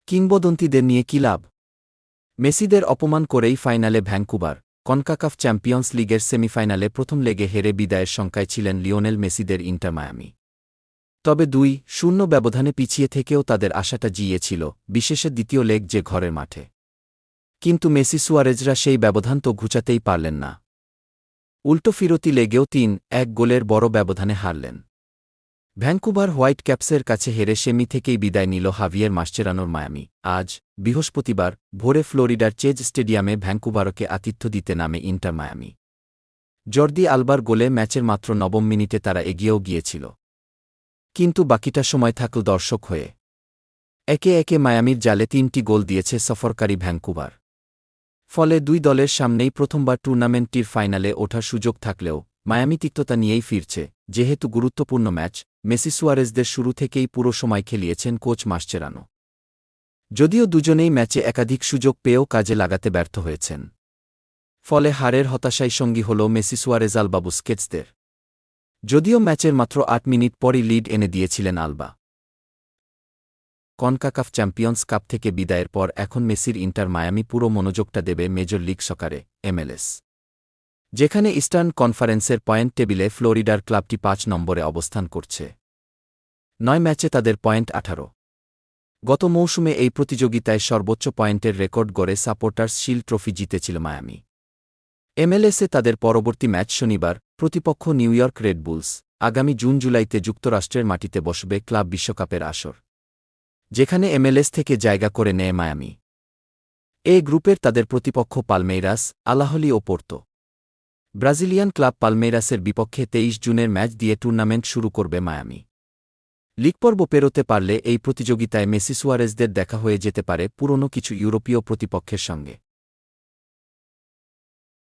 কিংবদন্তিদের নিয়ে কী লাভ? মেসিদের অপমান করেই ফাইনালে ভ্যাঙ্কুভার। কনকাকাফ চ্যাম্পিয়ন্স লিগের সেমিফাইনালে প্রথম লেগে হেরে বিদায়ের শঙ্কায় ছিলেন লিওনেল মেসিদের ইন্টার মায়ামি। তবে ২-০ ব্যবধানে পিছিয়ে থেকেও তাদের আশাটা জিইয়েছিল, বিশেষে দ্বিতীয় লেগ যে ঘরের মাঠে। কিন্তু মেসি সুয়ারেজরা সেই ব্যবধান তো ঘুচাতেই পারলেন না। উল্টো ফিরতি লেগেও ৩-১ গোলের বড় ব্যবধানে হারলেন। ভ্যাঙ্কুভার হোয়াইট ক্যাপসের কাছে হেরে সেমি থেকেই বিদায় নিল হাভিয়ের মাসচেরানোর মায়ামি। আজ বৃহস্পতিবার ভোরে ফ্লোরিডার চেজ স্টেডিয়ামে ভ্যাঙ্কুভারকে আতিথ্য দিতে নামে ইন্টার মায়ামি। জর্দি আলবার গোলে ম্যাচের মাত্র ৯ মিনিটে তারা এগিয়েও গিয়েছিল। কিন্তু বাকিটা সময় থাকল দর্শক হয়ে। একে একে মায়ামির জালে ৩টি গোল দিয়েছে সফরকারী ভ্যাঙ্কুভার। ফলে দুই দলের সামনেই প্রথমবার টুর্নামেন্টটির ফাইনালে ওঠার সুযোগ থাকলেও মায়ামি তিক্ততা নিয়েই ফিরছে। যেহেতু গুরুত্বপূর্ণ ম্যাচ, মেসি সুয়ারেজদের শুরু থেকেই পুরো সময় খেলিয়েছেন কোচ মাসচেরানো। যদিও দুজনেই ম্যাচে একাধিক সুযোগ পেয়েও কাজে লাগাতে ব্যর্থ হয়েছেন। ফলে হারের হতাশায় সঙ্গী হল মেসি সুয়ারেজ আলবা বুস্কেটসদের। যদিও ম্যাচের মাত্র ৮ মিনিট পরই লিড এনে দিয়েছিলেন আলবা। কনকাকাফ চ্যাম্পিয়ন্স কাপ থেকে বিদায়ের পর এখন মেসির ইন্টার মায়ামি পুরো মনোযোগটা দেবে মেজর লিগ সকারে, MLS। যেখানে ইস্টার্ন কনফারেন্সের পয়েন্ট টেবিলে ফ্লোরিডার ক্লাবটি ৫ নম্বরে অবস্থান করছে। ৯ ম্যাচে তাদের পয়েন্ট ১৮। গত মৌসুমে এই প্রতিযোগিতায় সর্বোচ্চ পয়েন্টের রেকর্ড গড়ে সাপোর্টার্স শিল্ড ট্রফি জিতেছিল মায়ামি। MLS-এ তাদের পরবর্তী ম্যাচ শনিবার, প্রতিপক্ষ নিউইয়র্ক রেড বুলস। আগামী জুন-জুলাইতে যুক্তরাষ্ট্রের মাটিতে বসবে ক্লাব বিশ্বকাপের আসর, যেখানে MLS থেকে জায়গা করে নেয় মায়ামি। এ গ্রুপের তাদের প্রতিপক্ষ পালমেইরাস, আলাহলি ও পোর্তো। ব্রাজিলিয়ান ক্লাব পালমেইরাসের বিপক্ষে ২৩ জুনের ম্যাচ দিয়ে টুর্নামেন্ট শুরু করবে মায়ামি। লিগপর্ব পেরোতে পারলে এই প্রতিযোগিতায় মেসি সুয়ারেজদের দেখা হয়ে যেতে পারে পুরনো কিছু ইউরোপীয় প্রতিপক্ষের সঙ্গে।